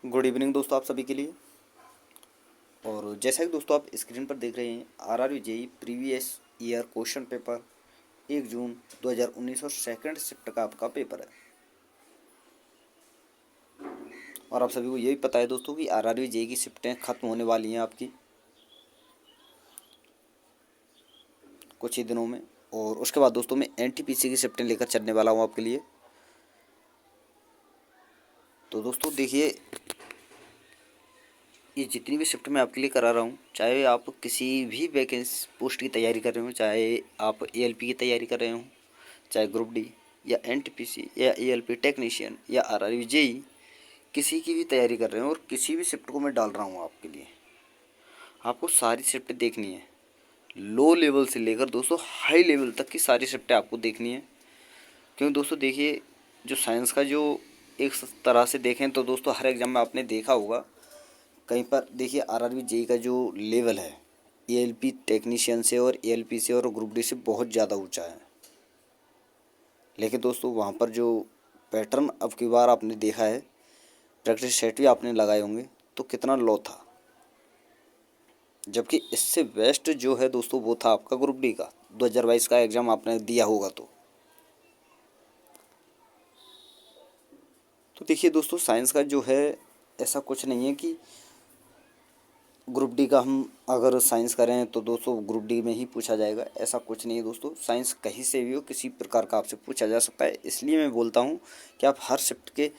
Good evening दोस्तों आप सभी के लिए। और जैसा कि दोस्तों आप स्क्रीन पर देख रहे हैं, RRB JE previous year question paper 1 जून 2019 और सेकंड शिफ्ट का आपका पेपर है। और आप सभी को यही पता है दोस्तों कि आरआरबी जेई की शिफ्टें ख़त्म होने वाली हैं आपकी कुछ ही दिनों में। और उसके बाद दोस्तों मैं एनटीपीसी की शिफ्टें लेकर चलने वाला हूँ आपके लिए। तो दोस्तों देखिए, ये जितनी भी शिफ्ट मैं आपके लिए करा रहा हूँ, चाहे आप किसी भी वैकेंसी पोस्ट की तैयारी कर रहे हो, चाहे आप एएलपी की तैयारी कर रहे हो, चाहे ग्रुप डी या एनटीपीसी या एएलपी टेक्नीशियन या आरआरबी जेई, किसी की भी तैयारी कर रहे हो और किसी भी शिफ्ट को मैं डाल रहा हूँ आपके लिए, आपको सारी शिफ्टें देखनी है। लो लेवल से लेकर दोस्तों हाई लेवल तक की सारी शिफ्टें आपको देखनी है। क्योंकि दोस्तों देखिए, जो साइंस का जो एक तरह से देखें तो दोस्तों हर एग्जाम में आपने देखा होगा, कहीं पर देखिए आरआरबी जेई का जो लेवल है एएलपी टेक्नीशियन से और एएलपी से और ग्रुप डी से बहुत ज़्यादा ऊंचा है। लेकिन दोस्तों वहाँ पर जो पैटर्न अब की बार आपने देखा है, प्रैक्टिस सेट भी आपने लगाए होंगे, तो कितना लो था। जबकि इससे बेस्ट जो है दोस्तों वो था आपका ग्रुप डी का 2022 का एग्ज़ाम आपने दिया होगा। तो देखिए दोस्तों, साइंस का जो है ऐसा कुछ नहीं है कि ग्रुप डी का हम अगर साइंस करें तो दोस्तों ग्रुप डी में ही पूछा जाएगा, ऐसा कुछ नहीं है दोस्तों। साइंस कहीं से भी हो, किसी प्रकार का आपसे पूछा जा सकता है। इसलिए मैं बोलता हूँ कि आप हर शिफ्ट के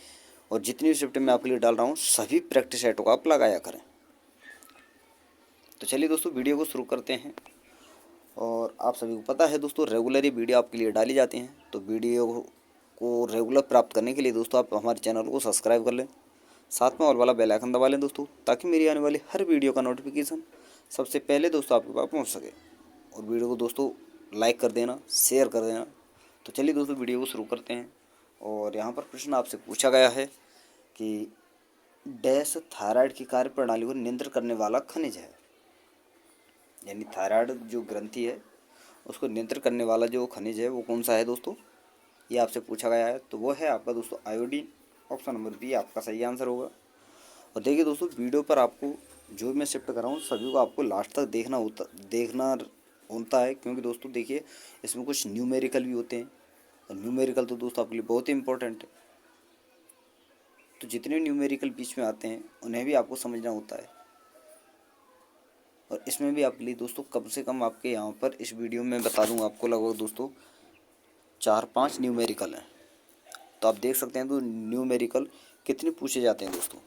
और जितनी भी शिफ्ट मैं आपके लिए डाल रहा हूँ सभी प्रैक्टिस सेटों का आप लगाया करें। तो चलिए दोस्तों वीडियो को शुरू करते हैं। और आप सभी को पता है दोस्तों, रेगुलर ही वीडियो आपके लिए डाली जाती हैं। तो वीडियो को रेगुलर प्राप्त करने के लिए दोस्तों आप हमारे चैनल को सब्सक्राइब कर लें, साथ में ऑल वाला बेल आइकन दबा लें दोस्तों, ताकि मेरी आने वाली हर वीडियो का नोटिफिकेशन सबसे पहले दोस्तों आपके पास पहुंच सके। और वीडियो को दोस्तों लाइक कर देना, शेयर कर देना। तो चलिए दोस्तों वीडियो को शुरू करते हैं। और यहाँ पर प्रश्न आपसे पूछा गया है कि डैश थायराइड की कार्य प्रणाली को नियंत्रित करने वाला खनिज है। यानी थायराइड जो ग्रंथि है उसको नियंत्रित करने वाला जो खनिज है वो कौन सा है दोस्तों, ये आपसे पूछा गया है। तो वो है आपका दोस्तों आयोडीन। ऑप्शन नंबर बी आपका सही आंसर होगा। और देखिए दोस्तों, वीडियो पर आपको जो भी मैं शिफ्ट कर रहा हूँ सभी को आपको लास्ट तक देखना होता है। क्योंकि दोस्तों देखिए, इसमें कुछ न्यूमेरिकल भी होते हैं और न्यूमेरिकल तो दोस्तों आपके लिए बहुत ही इंपॉर्टेंट है। तो जितने न्यूमेरिकल बीच में आते हैं उन्हें भी आपको समझना होता है। और इसमें भी आपके लिए दोस्तों कम से कम आपके यहाँ पर इस वीडियो में बता दूँगा आपको लगभग दोस्तों 4-5 न्यूमेरिकल हैं। तो आप देख सकते हैं तो न्यूमेरिकल कितने पूछे जाते हैं दोस्तों।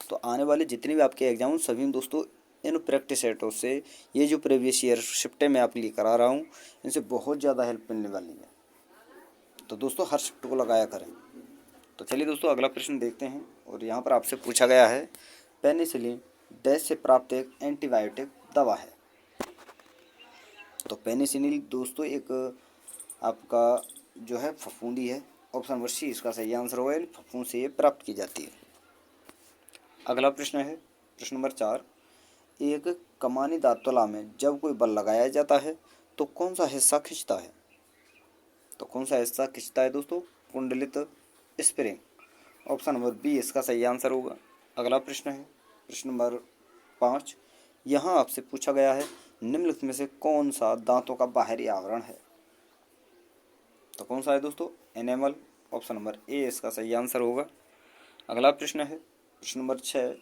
तो आने वाले जितने भी आपके एग्जाम सभी में दोस्तों इन प्रैक्टिस सेटों से, ये जो प्रीवियस ईयर शिफ्टें मैं आपके लिए करा रहा हूँ, इनसे बहुत ज़्यादा हेल्प मिलने वाली है। तो दोस्तों हर शिफ्ट को लगाया करें। तो चलिए दोस्तों अगला प्रश्न देखते हैं। और यहाँ पर आपसे पूछा गया है, पेनिसिलिन डैश से प्राप्त एक एंटीबायोटिक दवा है। तो पेनिसिलिन दोस्तों एक आपका जो है फफूंदी है। ऑप्शन नंबर सी इसका सही आंसर होगा। फफूंद से ये प्राप्त की जाती है। अगला प्रश्न है प्रश्न नंबर 4, एक कमानीदार तुला में जब कोई बल लगाया जाता है तो कौन सा हिस्सा खिंचता है। तो कौन सा हिस्सा खिंचता है दोस्तों, कुंडलित स्प्रिंग। ऑप्शन नंबर बी इसका सही आंसर होगा। अगला प्रश्न है प्रश्न नंबर 5, यहाँ आपसे पूछा गया है निम्नलिखित में से कौन सा दांतों का बाहरी आवरण है। तो कौन सा है दोस्तों, एनेमल। ऑप्शन नंबर ए इसका सही आंसर होगा। अगला प्रश्न है प्रश्न नंबर 6,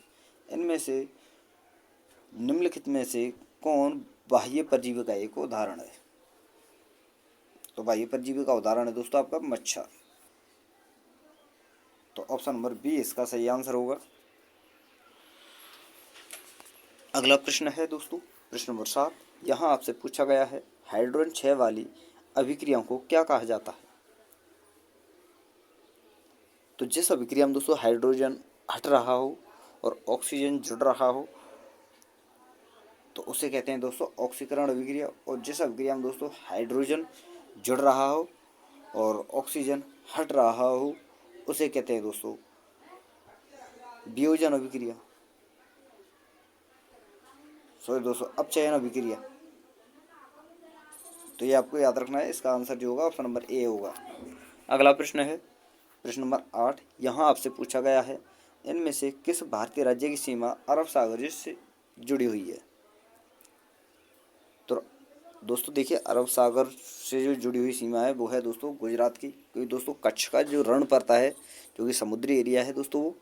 इनमें से निम्नलिखित में से कौन बाह्य परजीवी का एक उदाहरण है। तो बाह्य परजीवी का उदाहरण है दोस्तों आपका मच्छर। तो ऑप्शन नंबर बी इसका सही आंसर होगा। अगला प्रश्न है दोस्तों प्रश्न नंबर 7, यहाँ आपसे पूछा गया है हाइड्रोजन 6 वाली अभिक्रियाओं को क्या कहा जाता है। तो जिस अभिक्रिया में दोस्तों हाइड्रोजन हट रहा हो और ऑक्सीजन जुड़ रहा हो तो उसे कहते हैं दोस्तों ऑक्सीकरण अभिक्रिया। और जिस अभिक्रिया में दोस्तों हाइड्रोजन जुड़ रहा हो और ऑक्सीजन हट रहा हो उसे कहते हैं दोस्तों वियोजन अभिक्रिया। सॉरी दोस्तों, अपचयन अभिक्रिया। तो ये आपको याद रखना है, इसका आंसर जो होगा ऑप्शन नंबर ए होगा। अगला प्रश्न है प्रश्न नंबर 8, यहाँ आपसे पूछा गया है इनमें से किस भारतीय राज्य की सीमा अरब सागर से जुड़ी हुई है? तो दोस्तों देखिए, अरब सागर से जो जुड़ी हुई सीमा है वो है दोस्तों गुजरात की, क्योंकि दोस्तों कच्छ का जो रण पड़ता है, जो कि समुद्री एरिया है दोस्तों वो,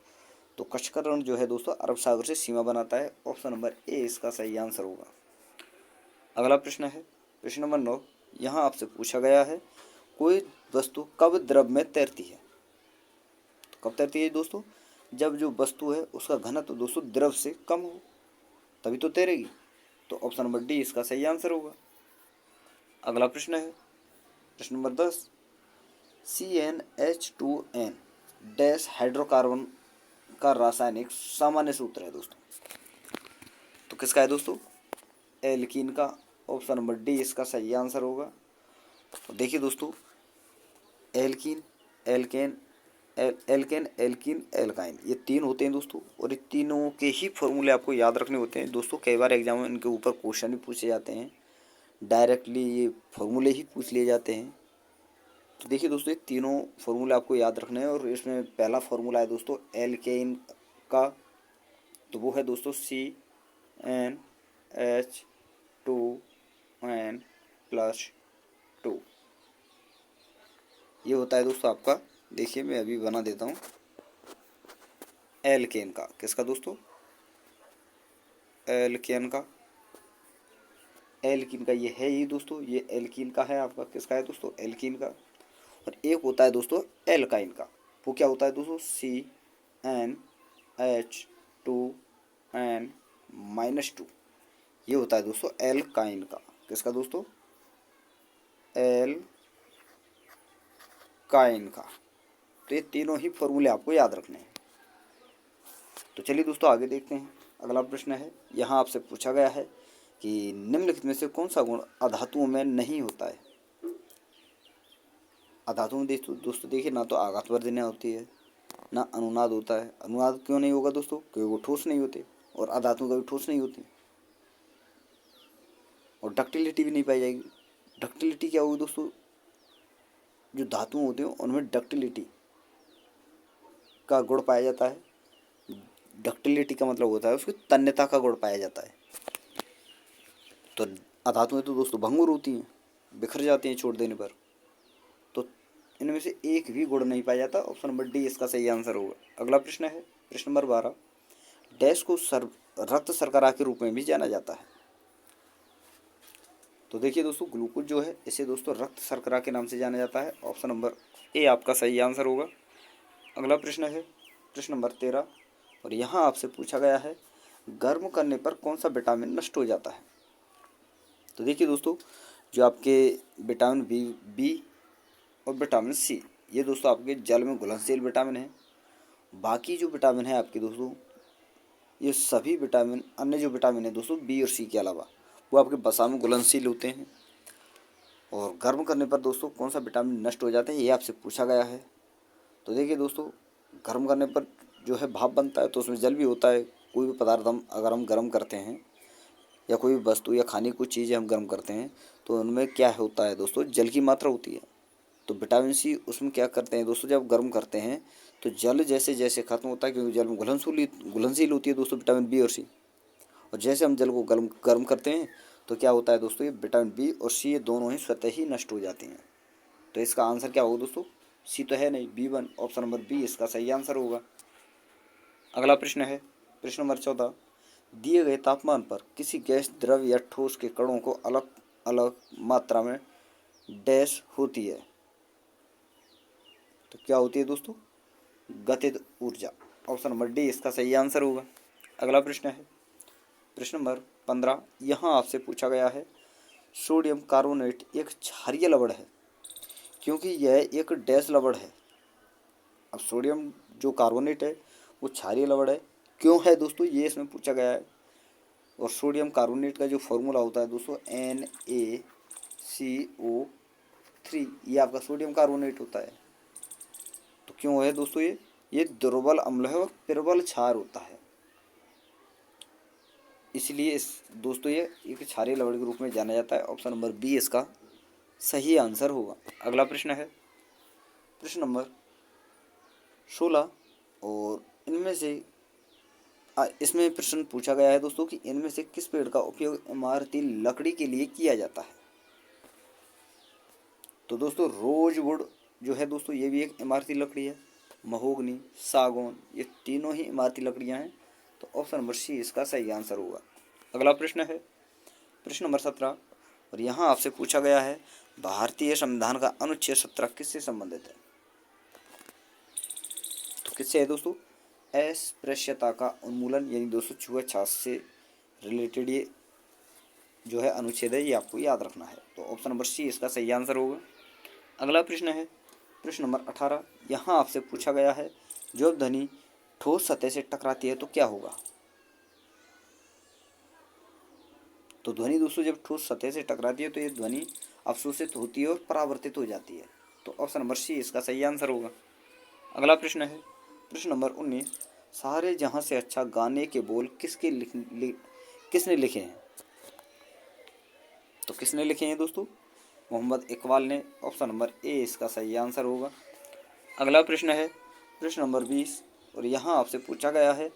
तो कच्छ का रण जो है दोस्तों अरब सागर से सीमा बनाता है। ऑप्शन नंबर ए इसका सही आंसर होगा। अगला प्रश्न है प्रश्न नंबर 9। यहाँ आपसे पूछा गया है कोई वस्तु कब द्रव में तैरती है? तो कब तैरती है दोस्तों? जब जो वस्तु है उसका घनत्व दोस्तों द्रव से कम हो, तभी तो तैरेगी। तो ऑप्शन नंबर डी इसका सही आंसर होगा। अगला प्रश्न है प्रश्न नंबर 10। CnH2n डैश हाइड्रोकार्बन का रासायनिक सामान्य सूत्र है दोस्तों। तो किसका है दोस्तों? एल्कीन का। ऑप्शन नंबर डी इसका सही आंसर होगा। तो देखिए दोस्तों, alkene, alkane, alkane, alkene, alkyne, ये तीन होते हैं दोस्तों, और ये तीनों के ही फॉर्मूले आपको याद रखने होते हैं दोस्तों। कई बार एग्जाम में इनके ऊपर क्वेश्चन भी पूछे जाते हैं, डायरेक्टली ये फॉर्मूले ही पूछ लिए जाते हैं। तो देखिए दोस्तों, ये तीनों फार्मूला आपको याद रखने हैं, और इसमें पहला फार्मूला है दोस्तों एल्केन का, तो वो है दोस्तों CnH2n+2। ये होता है दोस्तों आपका, देखिए मैं अभी बना देता हूँ, एल्केन का। किसका दोस्तों? एल्केन का। एल्कीन का ये है ही दोस्तों, ये एल्कीन का है आपका। किसका है दोस्तों? एल्कीन का। और एक होता है दोस्तों एल्काइन का, वो क्या होता है दोस्तों? CnH2n-2। ये होता है दोस्तों एल्काइन का। किसका दोस्तों? एल्काइन का। तो ये तीनों ही फॉर्मूले आपको याद रखने हैं। तो चलिए दोस्तों आगे देखते हैं। अगला प्रश्न है, यहाँ आपसे पूछा गया है कि निम्नलिखित में से कौन सा गुण अधातुओं में नहीं होता है? अधातुओं में दोस्तों देखिए, ना तो आघात वर्जन्य होती है, ना अनुनाद होता है। अनुनाद क्यों नहीं होगा दोस्तों? क्योंकि वो ठोस नहीं होते, और अधातुओं का भी ठोस नहीं होती। और डक्टिलिटी भी नहीं पाई जाएगी। डक्टिलिटी क्या होगी दोस्तों? जो धातु होते हैं उनमें डक्टिलिटी का गुण पाया जाता है। डक्टिलिटी का मतलब होता है उसकी तन्यता का गुण पाया जाता है। तो अधातुएं तो दोस्तों भंगुर होती हैं, बिखर जाती हैं छोड़ देने पर। तो इनमें से एक भी गुण नहीं पाया जाता। ऑप्शन नंबर डी इसका सही आंसर होगा। अगला प्रश्न है प्रश्न नंबर 12। डैश को रक्त शर्करा के रूप में भी जाना जाता है? तो देखिए दोस्तों, ग्लूकोज जो है इसे दोस्तों रक्त शर्करा के नाम से जाना जाता है। ऑप्शन नंबर ए आपका सही आंसर होगा। अगला प्रश्न है प्रश्न नंबर 13, और यहाँ आपसे पूछा गया है गर्म करने पर कौन सा विटामिन नष्ट हो जाता है? तो देखिए दोस्तों, जो आपके विटामिन बी और विटामिन सी, ये दोस्तों आपके जल में घुलनशील विटामिन है। बाकी जो विटामिन है आपके दोस्तों, ये सभी विटामिन, अन्य जो विटामिन है दोस्तों बी और सी के अलावा, वो आपके वसा में घुलनशील होते हैं। और गर्म करने पर दोस्तों कौन सा विटामिन नष्ट हो जाता है, ये आपसे पूछा गया है। तो देखिए दोस्तों, गर्म करने पर जो है भाप बनता है, तो उसमें जल भी होता है। कोई भी पदार्थ अगर हम गर्म करते हैं, या कोई भी वस्तु या खाने की कुछ चीज़ें हम गर्म करते हैं, तो उनमें क्या होता है दोस्तों? जल की मात्रा होती है। तो विटामिन सी उसमें क्या करते हैं दोस्तों, जब गर्म करते हैं तो जल जैसे जैसे खत्म होता है, क्योंकि जल में घुलनशील होती है दोस्तों विटामिन बी और सी। और जैसे हम जल को गर्म करते हैं तो क्या होता है दोस्तों, ये विटामिन बी और सी ये दोनों ही स्वतः ही नष्ट हो जाते हैं। तो इसका आंसर क्या होगा दोस्तों? सी तो है नहीं, B1। ऑप्शन नंबर बी इसका सही आंसर होगा। अगला प्रश्न है प्रश्न नंबर 14। दिए गए तापमान पर किसी गैस, द्रव या ठोस के कणों को अलग अलग मात्रा में डैश होती है? तो क्या होती है दोस्तों? गतिज ऊर्जा। ऑप्शन नंबर डी इसका सही आंसर होगा। अगला प्रश्न है प्रश्न नंबर 15। यहाँ आपसे पूछा गया है सोडियम कार्बोनेट एक क्षारीय लवण है क्योंकि यह एक डैश लवण है। अब सोडियम जो कार्बोनेट है वो क्षारीय लवण है, क्यों है दोस्तों, ये इसमें पूछा गया है। और सोडियम कार्बोनेट का जो फॉर्मूला होता है दोस्तों NaCO3, ये आपका सोडियम कार्बोनेट होता है। तो क्यों है दोस्तों? ये दुर्बल अम्ल है और प्रबल क्षार होता है, इसलिए इस दोस्तों ये एक क्षारीय लवण के रूप में जाना जाता है। ऑप्शन नंबर बी इसका सही आंसर होगा। अगला प्रश्न है प्रश्न नंबर 16, और इनमें से इसमें प्रश्न पूछा गया है दोस्तों कि इनमें से किस पेड़ का उपयोग इमारती लकड़ी के लिए किया जाता है। तो दोस्तों रोजवुड जो है दोस्तों ये भी एक इमारती लकड़ी है। महोगनी, सागौन, ये तीनों ही इमारती लकड़ियां हैं। तो ऑप्शन नंबर सी इसका सही आंसर होगा। अगला प्रश्न है प्रश्न नंबर 17 और यहाँ आपसे पूछा गया है भारतीय संविधान का अनुच्छेद 17 किससे संबंधित है। तो किससे है दोस्तों? अस्पृश्यता का उन्मूलन यानी दोस्तों छुआछूत से रिलेटेड ये जो है अनुच्छेद है, ये आपको याद रखना है। तो ऑप्शन नंबर सी इसका सही आंसर होगा। अगला प्रश्न है प्रश्न नंबर 18। यहाँ आपसे पूछा गया है जब ध्वनि ठोस सतह से टकराती है तो क्या होगा। तो ध्वनि दोस्तों जब ठोस सतह से टकराती है तो ये ध्वनि अवशोषित होती है और परावर्तित हो जाती है। तो ऑप्शन नंबर सी इसका सही आंसर होगा। अगला प्रश्न है प्रश्न नंबर 19। सारे जहां से अच्छा गाने के बोल किसने लिखे हैं। तो किसने लिखे हैं दोस्तों? मोहम्मद इकबाल ने। ऑप्शन नंबर ए इसका सही आंसर होगा। अगला प्रश्न है प्रश्न नंबर 20 और यहाँ आपसे पूछा गया है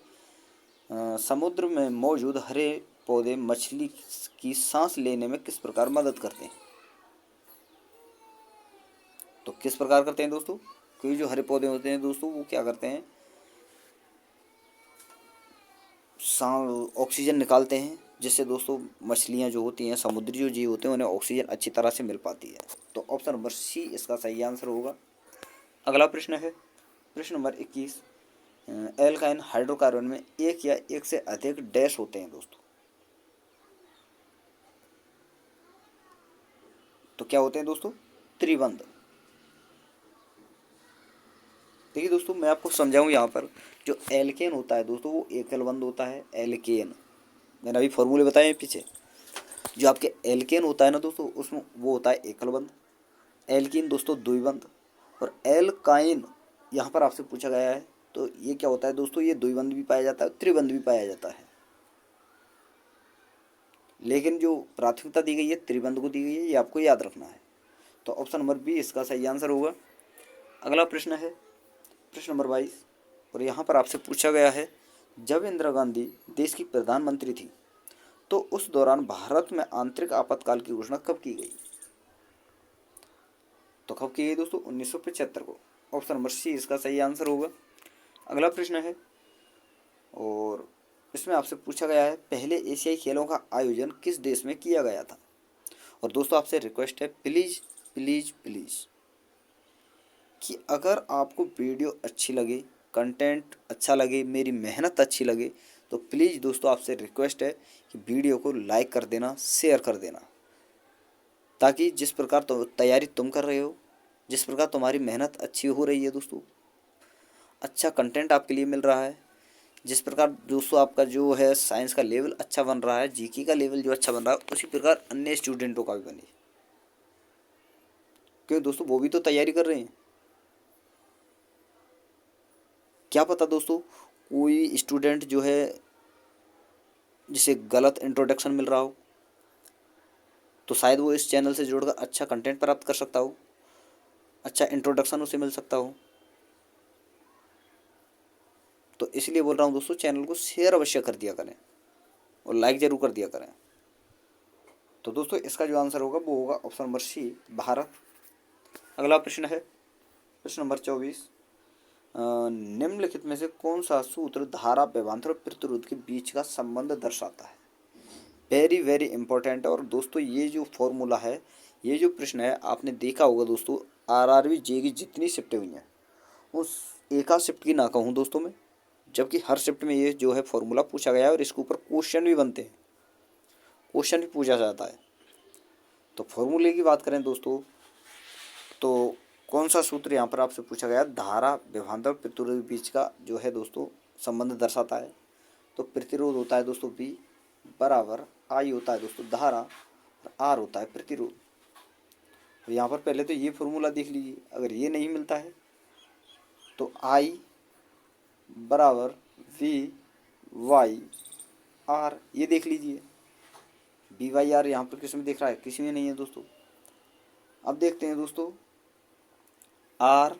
समुद्र में मौजूद हरे पौधे मछली की सांस लेने में किस प्रकार मदद करते हैं। तो किस प्रकार करते हैं दोस्तों? क्योंकि जो हरे पौधे होते हैं दोस्तों वो क्या करते हैं, ऑक्सीजन निकालते हैं, जिससे दोस्तों मछलियां जो होती हैं, समुद्री जो जीव होते हैं, उन्हें ऑक्सीजन अच्छी तरह से मिल पाती है। तो ऑप्शन नंबर सी इसका सही आंसर होगा। अगला प्रश्न है प्रश्न नंबर 21। एल्काइन हाइड्रोकार्बन में एक या एक से अधिक डैश होते हैं दोस्तों। तो क्या होते हैं दोस्तों? त्रिबंध। देखिए दोस्तों मैं आपको समझाऊं, यहाँ पर जो एल्केन होता है दोस्तों वो एकल बंध होता है। एल्केन मैंने अभी फॉर्मूले बताए हैं पीछे। जो आपके एल्केन होता है ना दोस्तों उसमें वो होता है एकल बंध, एल्कीन दोस्तों द्विबंध, और एल्काइन यहाँ पर आपसे पूछा गया है तो ये क्या होता है दोस्तों, ये द्विबंध भी पाया जाता है, त्रिबंध भी पाया जाता है। लेकिन जो प्राथमिकता दी गई है त्रिबंध को दी गई है, ये आपको याद रखना है। तो ऑप्शन नंबर बी इसका सही आंसर होगा। अगला प्रश्न है प्रश्न नंबर 22 और यहाँ पर आपसे पूछा गया है जब इंदिरा गांधी देश की प्रधानमंत्री थी तो उस दौरान भारत में आंतरिक आपातकाल की घोषणा कब की गई। तो कब की गई दोस्तों? 1975 को। ऑप्शन नंबर सी इसका सही आंसर होगा। अगला प्रश्न है और इसमें आपसे पूछा गया है पहले एशियाई खेलों का आयोजन किस देश में किया गया था। और दोस्तों आपसे रिक्वेस्ट है प्लीज़ प्लीज़ प्लीज़ कि अगर आपको वीडियो अच्छी लगे, कंटेंट अच्छा लगे, मेरी मेहनत अच्छी लगे तो प्लीज़ दोस्तों आपसे रिक्वेस्ट है कि वीडियो को लाइक कर देना, शेयर कर देना, ताकि जिस प्रकार तो तैयारी तुम कर रहे हो, जिस प्रकार तुम्हारी मेहनत अच्छी हो रही है दोस्तों, अच्छा कंटेंट आपके लिए मिल रहा है, जिस प्रकार दोस्तों आपका जो है साइंस का लेवल अच्छा बन रहा है, जीके का लेवल जो अच्छा बन रहा है, उसी प्रकार अन्य स्टूडेंटों का भी बने। क्योंकि दोस्तों वो भी तो तैयारी कर रहे हैं। क्या पता दोस्तों कोई स्टूडेंट जो है जिसे गलत इंट्रोडक्शन मिल रहा हो तो शायद वो इस चैनल से जुड़कर अच्छा कंटेंट प्राप्त कर सकता हो, अच्छा इंट्रोडक्शन उसे मिल सकता हो। तो इसलिए बोल रहा हूँ दोस्तों चैनल को शेयर अवश्य कर दिया करें और लाइक ज़रूर कर दिया करें। तो दोस्तों इसका जो आंसर होगा वो होगा ऑप्शन नंबर सी भारत। अगला प्रश्न है प्रश्न नंबर 24। निम्नलिखित में से कौन सा सूत्र धारा विभवांतर और प्रतिरोध के बीच का संबंध दर्शाता है। Very very important. और दोस्तों ये जो फॉर्मूला है, ये जो प्रश्न है आपने देखा होगा दोस्तों आरआरबी जे की जितनी शिफ्टें हुई हैं उस एका शिफ्ट की ना कहूँ दोस्तों मैं, जबकि हर शिफ्ट में ये जो है फॉर्मूला पूछा गया है और इसके ऊपर क्वेश्चन भी बनते हैं, क्वेश्चन भी पूछा जाता है। तो फॉर्मूले की बात करें दोस्तों तो कौन सा सूत्र यहाँ पर आपसे पूछा गया, धारा विभवांतर प्रतिरोध के बीच का जो है दोस्तों संबंध दर्शाता है। तो प्रतिरोध होता है दोस्तों V बराबर I होता है दोस्तों धारा और R होता है प्रतिरोध। तो यहाँ पर पहले तो ये फॉर्मूला देख लीजिए, अगर ये नहीं मिलता है तो I बराबर VY/R ये देख लीजिए। VY/R यहाँ पर किस में दिख रहा है? किसी में नहीं है दोस्तों। अब देखते हैं दोस्तों R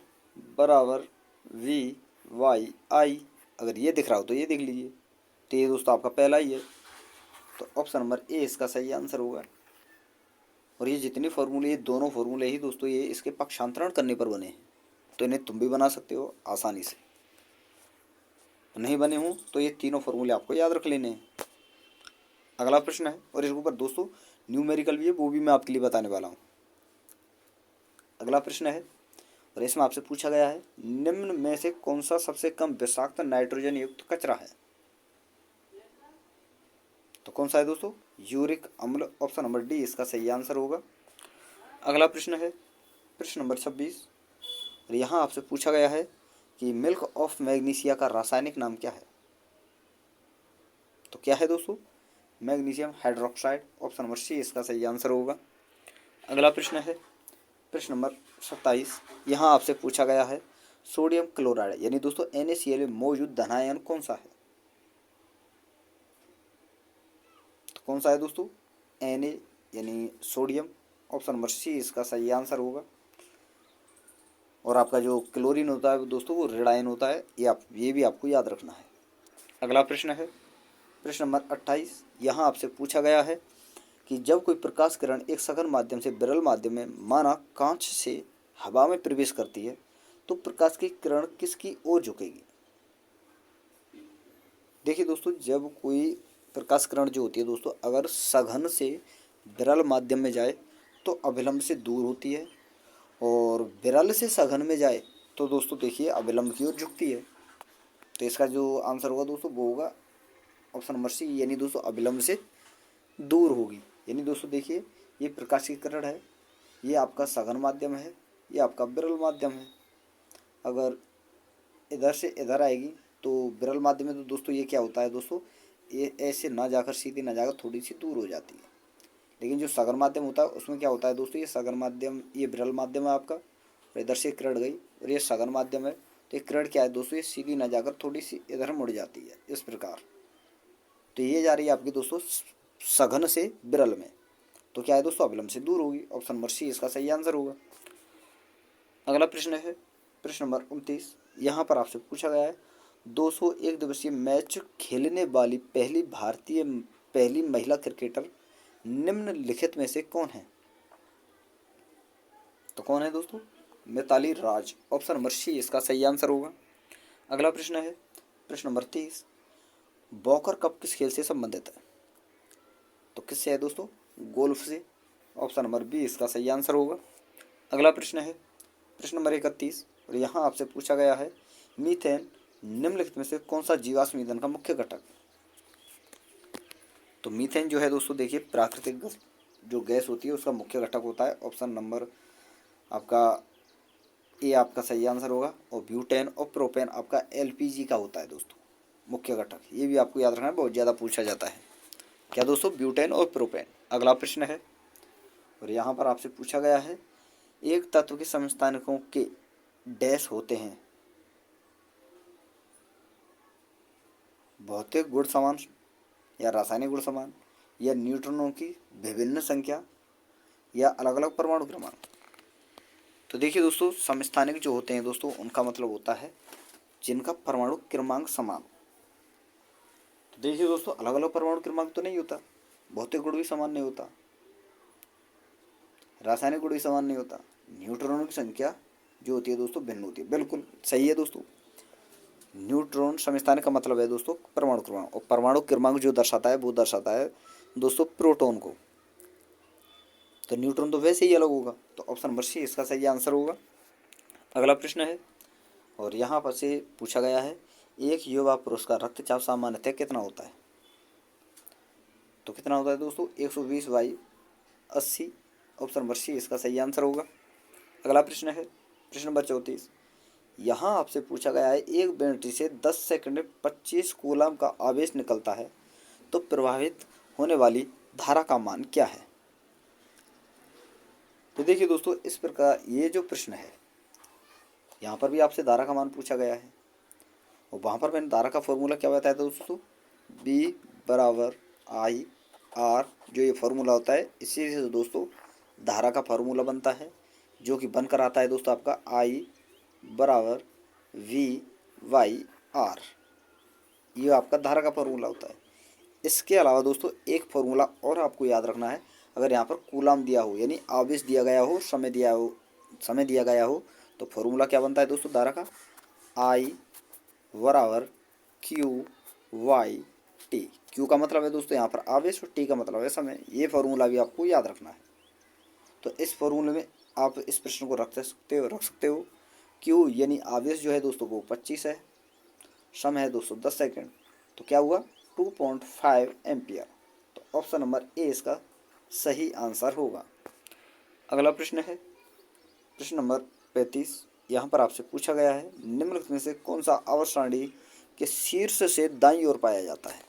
बराबर VY/I अगर ये दिख रहा हो तो ये देख लीजिए। तो ये दोस्तों आपका पहला ही है, तो ऑप्शन नंबर ए इसका सही आंसर होगा। और ये जितने फॉर्मूले, ये दोनों फॉर्मूले ही दोस्तों ये इसके पक्षांतरण करने पर बने हैं, तो इन्हें तुम भी बना सकते हो आसानी से। नहीं बने हों तो ये तीनों फॉर्मूले आपको याद रख लेने हैं। अगला प्रश्न है, और इसके ऊपर दोस्तों न्यूमेरिकल भी है, वो भी मैं आपके लिए बताने वाला हूँ। अगला प्रश्न है, और इसमें आपसे पूछा गया है निम्न में से कौन सा सबसे कम विषाक्त नाइट्रोजन युक्त कचरा है। तो कौन सा है दोस्तों, यूरिक अम्ल, ऑप्शन नंबर डी इसका सही आंसर होगा। अगला प्रश्न है प्रश्न नंबर 26, और यहाँ आपसे पूछा गया है कि मिल्क ऑफ मैग्नीशिया का रासायनिक नाम क्या है। तो क्या है दोस्तों, magnesium hydroxide, option number C इसका सही आंसर होगा। अगला प्रश्न है प्रश्न नंबर 27, यहाँ आपसे पूछा गया है सोडियम क्लोराइड यानी दोस्तों NaCl में मौजूद धनायन कौन सा है। तो कौन सा है दोस्तों, Na यानी सोडियम, ऑप्शन नंबर सी इसका सही आंसर होगा। और आपका जो क्लोरीन होता है दोस्तों वो ऋणायन होता है, ये भी आपको याद रखना है। अगला प्रश्न है प्रश्न नंबर 28, यहाँ आपसे पूछा गया है कि जब कोई प्रकाश किरण एक सघन माध्यम से विरल माध्यम में माना कांच से हवा में प्रवेश करती है तो प्रकाश की किरण किसकी ओर झुकेगी। देखिए दोस्तों, जब कोई प्रकाश किरण जो होती है दोस्तों अगर सघन से विरल माध्यम में जाए तो अभिलंब से दूर होती है, और विरल से सघन में जाए तो दोस्तों देखिए अभिलंब की ओर झुकती है। तो इसका जो आंसर होगा दोस्तों वो होगा ऑप्शन नंबर सी, यानी दोस्तों अभिलंब से दूर होगी। यानी दोस्तों देखिए ये प्रकाश की किरण है, ये आपका सघन माध्यम है, ये आपका विरल माध्यम है। अगर इधर से इधर आएगी तो विरल माध्यम में तो दोस्तों ये क्या होता है दोस्तों, ये ऐसे ना जाकर सीधी ना जाकर थोड़ी सी दूर हो जाती है। लेकिन जो सघन माध्यम होता है उसमें क्या होता है दोस्तों, ये सघन माध्यम, ये विरल माध्यम है आपका, और इधर से किरण गई और ये सघन माध्यम है, तो ये किरण क्या है दोस्तों, ये सीधी ना जाकर थोड़ी सी इधर मुड़ जाती है इस प्रकार। तो ये जा रही है आपकी दोस्तों सघन से विरल में, तो क्या है दोस्तों अभिलंब से दूर होगी, ऑप्शन नंबर सी इसका सही आंसर होगा। अगला प्रश्न है प्रश्न नंबर 29, यहाँ पर आपसे पूछा गया है 201 दिवसीय मैच खेलने वाली पहली महिला क्रिकेटर निम्नलिखित में से कौन है। तो कौन है दोस्तों, मिताली राज, ऑप्शन नंबर सी इसका सही आंसर होगा। अगला प्रश्न है प्रश्न नंबर 30, वॉकर कप किस खेल से संबंधित है। तो किससे है दोस्तों, गोल्फ से, ऑप्शन नंबर बी इसका सही आंसर होगा। अगला प्रश्न है प्रश्न नंबर 31, और यहाँ आपसे पूछा गया है मीथेन निम्नलिखित में से कौन सा जीवाश्म ईंधन का मुख्य घटक। तो मीथेन जो है दोस्तों देखिए प्राकृतिक जो गैस होती है उसका मुख्य घटक होता है, ऑप्शन नंबर आपका ए आपका सही आंसर होगा। और ब्यूटेन और प्रोपेन आपका LPG का होता है दोस्तों मुख्य घटक, ये भी आपको याद रखना है, बहुत ज़्यादा पूछा जाता है क्या दोस्तों, ब्यूटेन और प्रोपेन। अगला प्रश्न है, और यहाँ पर आपसे पूछा गया है एक तत्व के समस्थानिकों के डैश होते हैं, भौतिक गुण समान या रासायनिक गुण समान या न्यूट्रॉनों की विभिन्न संख्या या अलग अलग परमाणु क्रमांक। तो देखिए दोस्तों समस्थानिक जो होते हैं दोस्तों उनका मतलब होता है जिनका परमाणु क्रमांक समान। तो देखिए दोस्तों अलग अलग परमाणु क्रमांक तो नहीं होता, भौतिक गुण भी समान नहीं होता, रासायनिक गुण भी समान नहीं होता, न्यूट्रॉनों की संख्या जो होती है दोस्तों भिन्न होती है। बिल्कुल सही है दोस्तों, न्यूट्रॉन समस्थानिक का मतलब है दोस्तों परमाणु क्रमांक, और परमाणु क्रमांक जो दर्शाता है वो दर्शाता है दोस्तों प्रोटॉन को, तो न्यूट्रॉन तो वैसे ही अलग होगा, तो ऑप्शन नंबर सी इसका सही आंसर होगा। अगला प्रश्न है, और यहाँ पर से पूछा गया है एक युवा पुरुष का रक्तचाप सामान्यतः कितना होता है। तो कितना होता है दोस्तों, 120/80, ऑप्शन नंबर सी इसका सही आंसर होगा। अगला प्रश्न है प्रश्न नंबर 34, यहाँ आपसे पूछा गया है एक बैटरी से 10 सेकंड में 25 कूलम का आवेश निकलता है तो प्रभावित होने वाली धारा का मान क्या है। तो देखिए दोस्तों इस प्रकार ये जो प्रश्न है यहाँ पर भी आपसे धारा का मान पूछा गया है, और वहाँ पर मैंने धारा का फॉर्मूला क्या बताया था दोस्तों, B/I/R जो ये फार्मूला होता है, इसी से दोस्तों धारा का फार्मूला बनता है जो कि बनकर आता है दोस्तों आपका I = V/R। ये आपका धारा का फॉर्मूला होता है। इसके अलावा दोस्तों एक फॉर्मूला और आपको याद रखना है। अगर यहाँ पर कूलाम दिया हो यानी आवेश दिया गया हो, समय दिया गया हो, तो फॉर्मूला क्या बनता है दोस्तों धारा का? आई बराबर क्यू वाई टी। क्यू का मतलब है दोस्तों यहाँ पर आवेश और टी का मतलब है समय। ये फॉर्मूला भी आपको याद रखना है। तो इस फॉर्मूले में आप इस प्रश्न को रख सकते हो। क्यू यानी आवेश जो है दोस्तों वो 25 है, समय है दोस्तों 10 सेकंड, तो क्या हुआ 2.5 एम्पियर। तो ऑप्शन नंबर ए इसका सही आंसर होगा। अगला प्रश्न है प्रश्न नंबर 35। यहाँ पर आपसे पूछा गया है निम्नलिखित में से कौन सा आवर्त सारणी के शीर्ष से दाईं ओर पाया जाता है?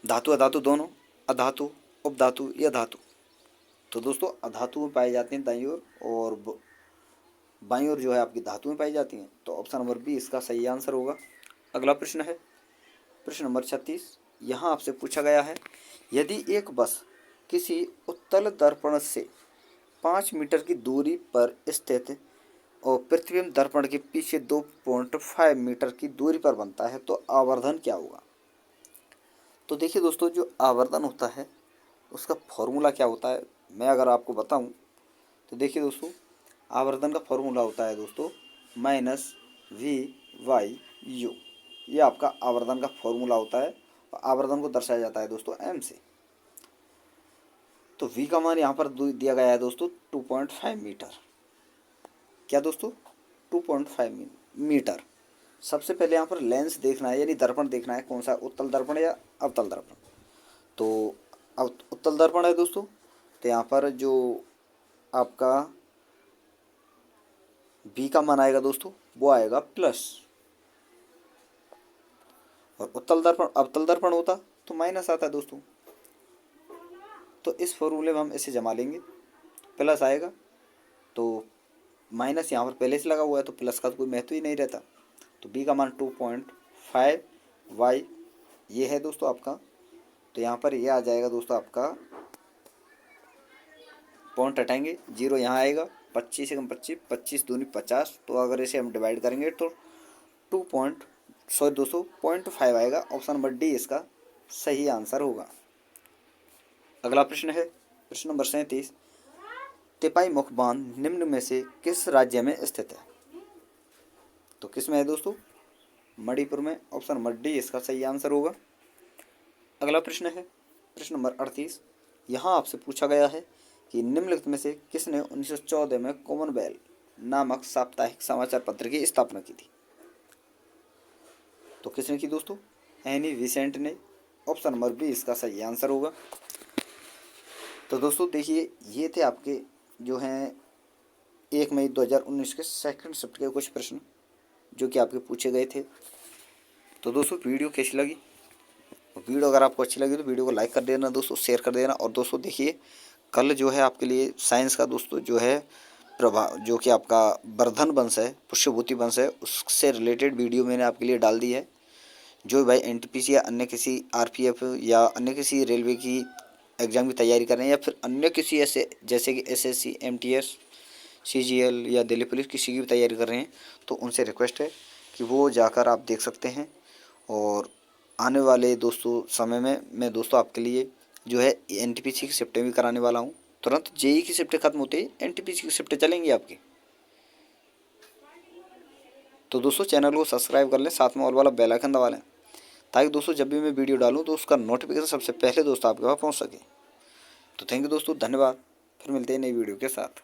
धातु अधातु दोनों, अधातु, उपधातु या धातु? तो दोस्तों अधातु में पाए जाते हैं दाईं ओर और बाईं ओर जो है आपकी धातु में पाई जाती हैं। तो ऑप्शन नंबर बी इसका सही आंसर होगा। अगला प्रश्न है प्रश्न नंबर 36। यहाँ आपसे पूछा गया है यदि एक बस किसी उत्तल दर्पण से 5 मीटर की दूरी पर स्थित और प्रतिबिंब दर्पण के पीछे 2.5 मीटर की दूरी पर बनता है तो आवर्धन क्या होगा? तो देखिए दोस्तों जो आवर्धन होता है उसका फॉर्मूला क्या होता है मैं अगर आपको बताऊं तो देखिए दोस्तों आवर्धन का फॉर्मूला होता है दोस्तों -v/u। ये आपका आवर्धन का फॉर्मूला होता है और आवर्धन को दर्शाया जाता है दोस्तों m से। तो v का मान यहाँ पर दिया गया है दोस्तों 2.5 मीटर। क्या दोस्तों 2.5 मीटर। सबसे पहले यहाँ पर लेंस देखना है यानी दर्पण देखना है कौन सा, उत्तल दर्पण या अवतल दर्पण। तो उत्तल दर्पण है दोस्तों, तो यहाँ पर जो आपका v का मान आएगा दोस्तों वो आएगा प्लस, और उत्तल दर्पण अवतल दर्पण होता तो माइनस आता है दोस्तों। तो इस फॉर्मूले में हम इसे जमा लेंगे, प्लस आएगा तो माइनस यहाँ पर पहले से लगा हुआ है तो प्लस का तो कोई महत्व ही नहीं रहता। तो b का मान 2.5 y ये है दोस्तों आपका। तो यहाँ पर ये आ जाएगा दोस्तों आपका, पॉइंट हटाएंगे, 0 यहाँ आएगा, 25 एकम 25, 25 दूनी 50। तो अगर इसे हम डिवाइड करेंगे तो 0.5 आएगा। ऑप्शन नंबर डी इसका सही आंसर होगा। अगला प्रश्न है प्रश्न नंबर 37। तेपाई मुख बांध निम्न में से किस राज्य में स्थित है? तो किस में है दोस्तों? मणिपुर में। ऑप्शन नंबर डी इसका सही आंसर होगा। अगला प्रश्न है प्रश्न नंबर 38। यहाँ आपसे पूछा गया है कि निम्नलिखित में से किसने 1914 में कॉमनवेल्थ नामक साप्ताहिक समाचार पत्र की स्थापना की थी? तो किसने की दोस्तों? एनी विसेंट ने। ऑप्शन नंबर बी इसका सही आंसर होगा। तो दोस्तों देखिए ये थे आपके जो हैं 1 मई 2019 के सेकंड शिफ्ट के कुछ प्रश्न जो कि आपके पूछे गए थे। तो दोस्तों वीडियो कैसी लगी? वीडियो अगर आपको अच्छी लगी तो वीडियो को लाइक कर देना दोस्तों, शेयर कर देना। और दोस्तों देखिए कल जो है आपके लिए साइंस का दोस्तों जो है जो कि आपका वर्धन वंश है, पुष्यभूति वंश है, उससे रिलेटेड वीडियो मैंने आपके लिए डाल दी है। जो भाई एनटीपीसी या अन्य किसी आरपीएफ या अन्य किसी रेलवे की एग्ज़ाम की तैयारी कर रहे हैं या फिर अन्य किसी ऐसे जैसे कि एसएससी, एमटीएस, सीजीएल या दिल्ली पुलिस किसी की भी तैयारी कर रहे हैं तो उनसे रिक्वेस्ट है कि वो जाकर आप देख सकते हैं। और आने वाले दोस्तों समय में मैं दोस्तों आपके लिए जो है एनटीपीसी की शिफ्टें भी कराने वाला हूँ। तुरंत जेई की शिफ्टें खत्म होते ही एनटीपीसी की शिफ्टें चलेंगी आपकी। तो दोस्तों चैनल को सब्सक्राइब कर लें, साथ में ऑल वाला बेल आइकन दबा लें ताकि दोस्तों जब भी मैं वीडियो डालूँ तो उसका नोटिफिकेशन सबसे पहले दोस्तों आपके पास पहुँच सके। तो थैंक यू दोस्तों, धन्यवाद। फिर मिलते हैं नई वीडियो के साथ।